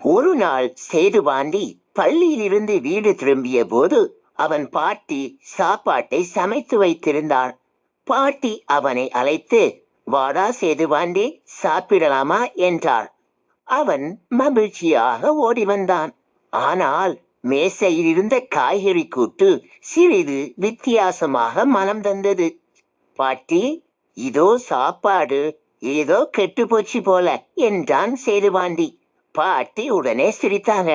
ஒரு நாள் சேதுபாண்டி பள்ளியிலிருந்து வீடு திரும்பிய போது அவன் பாட்டி சாப்பாட்டை சமைத்து வைத்திருந்தாள். பாட்டி அவனை அழைத்து, வாடா சேதுபாண்டி, சாப்பிடலாமா என்றாள். அவன் மகிழ்ச்சியாக ஓடி வந்தான். ஆனால் மேசையில் இருந்த காய்கறி கூட்டு சிறிது வித்தியாசமாக மனம் தந்தது. பாட்டி, இதோ சாப்பாடு, ஏதோ கெட்டுப்போச்சு போல என்றான் சேதுபாண்டி. பாட்டி உடனே சிரித்தாங்க.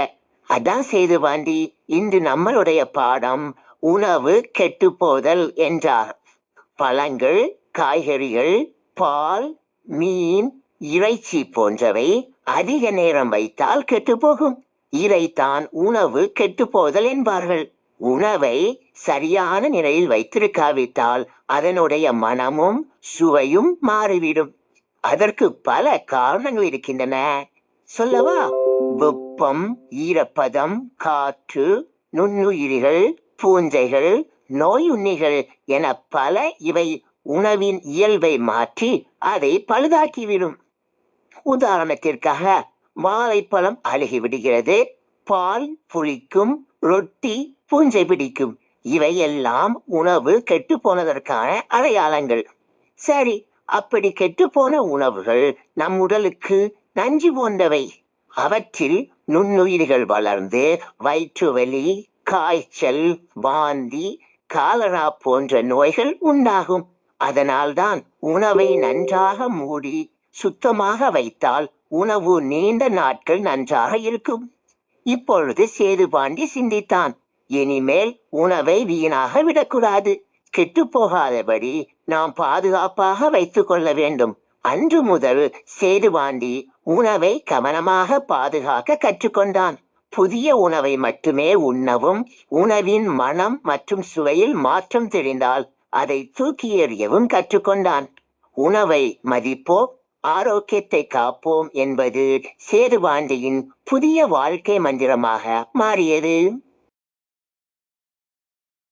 அதான் சேதுபாண்டி, இன்று நம்மளுடைய பாடம் உணவு கெட்டுப்போதல் என்றார். பழங்கள், காய்கறிகள், பால், மீன், இறைச்சி போன்றவை அதிக நேரம் வைத்தால் கெட்டுப்போகும். இதைத்தான் உணவு கெட்டுப்போதல் என்பார்கள். உணவை சரியான நிலையில் வைத்திருக்காவிட்டால் அதனுடைய மனமும் சுவையும் மாறிவிடும். அதற்கு பல காரணங்கள் இருக்கின்றன. சொல்லவா? வெப்பம், ஈரப்பதம், காற்று, நுண்ணுயிரிகள், பூஞ்சைகள், நோயுண்ணிகள் என பல இவை உணவின் இயல்பை மாற்றி அதை பழுதாக்கிவிடும். உதாரணத்திற்காக, வாழைப்பழம் அழுகிவிடுகிறது, பால் புளிக்கும், ரொட்டி பூஞ்சை பிடிக்கும். இவையெல்லாம் உணவு கெட்டு போனதற்கான அடையாளங்கள். சரி, அப்படி கெட்டுப்போன உணவுகள் நம் உடலுக்கு நஞ்சு போன்றவை. அவற்றில் நுண்ணுயிரிகள் வளர்ந்து வயிற்று வலி, காய்ச்சல், வாந்தி, காலரா போன்ற நோய்கள் உண்டாகும். அதனால்தான் உணவை நன்றாக மூடி சுத்தமாக வைத்தால் உணவு நீண்ட நாட்கள் நன்றாக இருக்கும். இப்பொழுது சேதுபாண்டி சிந்தித்தான். இனிமேல் உணவை வீணாக விடக்கூடாது. கெட்டுப்போகாதபடி நாம் பாதுகாப்பாக வைத்துக் கொள்ள வேண்டும். அன்று முதல் சேதுபாண்டி உணவை கவனமாக பாதுகாக்க கற்றுக்கொண்டான். புதிய உணவை மட்டுமே உண்ணவும், உணவின் மனம் மற்றும் சுவையில் மாற்றம் தெரிந்தால் அதை தூக்கி எறியவும் கற்றுக்கொண்டான். உணவை மதிப்போம், ஆரோக்கியத்தை காப்போம் என்பது சேதுபாண்டியின் புதிய வாழ்க்கை மந்திரமாக மாறியது.